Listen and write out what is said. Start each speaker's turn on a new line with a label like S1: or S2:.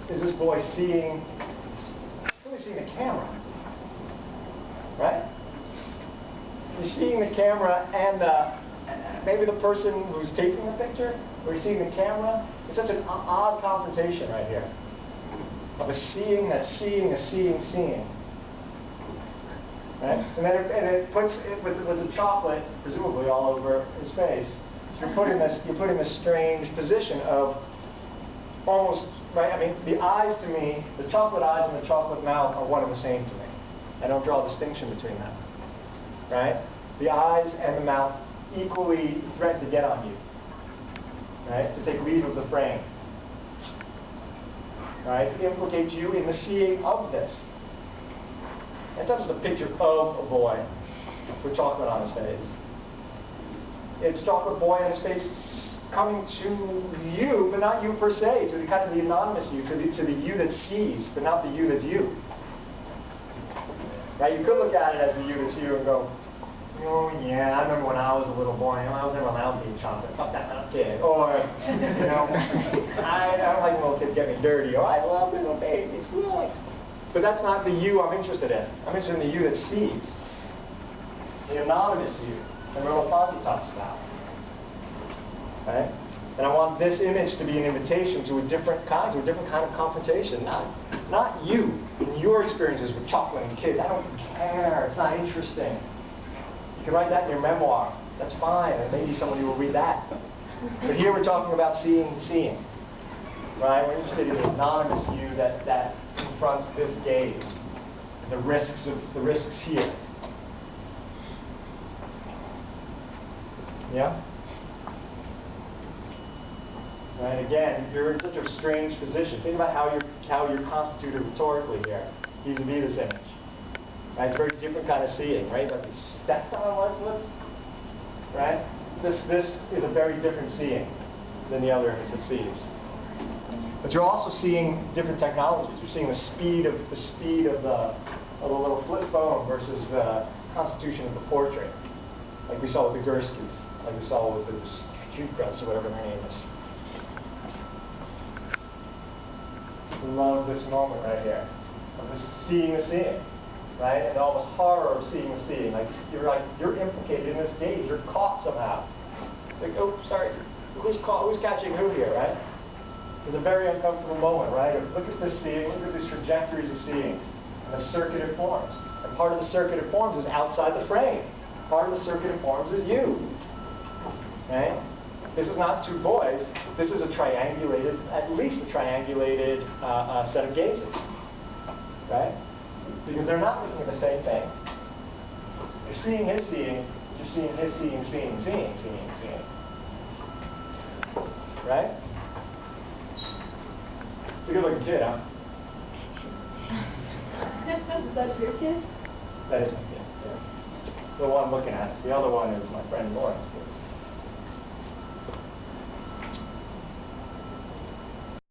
S1: is this boy seeing, really seeing the camera, right? He's seeing the camera and maybe the person who's taking the picture, or he's seeing the camera. It's such an odd confrontation right here of a seeing that's seeing a seeing. Right? And then it puts it with the chocolate presumably all over his face. So you're put in this strange position of almost, right? I mean, the eyes to me, the chocolate eyes and the chocolate mouth are one and the same to me. I don't draw a distinction between them. Right? The eyes and the mouth equally threaten to get on you. Right? To take leave of the frame. Right? To implicate you in the seeing of this. It's not just a picture of a boy with chocolate on his face. It's chocolate boy on his face coming to you, but not you per se, to the kind of the anonymous you, to the you that sees, but not the you that's you. Right? You could look at it as the you that's you and go, oh yeah, I remember when I was a little boy, I was never allowed to eat chocolate. Fuck that little kid. Or, you know, I don't like when little kids get me dirty. Or I love little babies. But that's not the you I'm interested in. I'm interested in the you that sees. The anonymous you that merleau-ponty talks about. Right? And I want this image to be an invitation to a different kind of confrontation. Not you and your experiences with chocolate and kids. I don't care. It's not interesting. You can write that in your memoir. That's fine. And maybe somebody will read that. But here we're talking about seeing. Right? We're interested in the anonymous you that confronts this gaze. The risks here. Yeah? Right, again, you're in such a strange position. Think about how you're constituted rhetorically here, vis-a-vis this image. Right? It's a very different kind of seeing, right? Like you stepped on what's right? This is a very different seeing than the other image that sees. But you're also seeing different technologies. You're seeing the speed of the little flip phone versus the constitution of the portrait, like we saw with the Gurskys, like we saw with the Streetgrunts or whatever their name is. I love this moment right here of this seeing the seeing, right? And almost horror of seeing the seeing. Like you're implicated in this gaze. You're caught somehow. Like, oh, sorry, who's catching who here, right? It's a very uncomfortable moment, right? Look at this seeing, look at these trajectories of seeings, and the circuit it forms. And part of the circuit it forms is outside the frame. Part of the circuit it forms is you. Right? This is not two boys. This is a triangulated, at least a triangulated set of gazes. Right? Because they're not looking at the same thing. You're seeing his seeing, you're seeing his seeing. Right? It's a good-looking kid, huh?
S2: Is that your kid?
S1: That is my kid, yeah. The one looking at it. The other one is my friend Lauren's kid.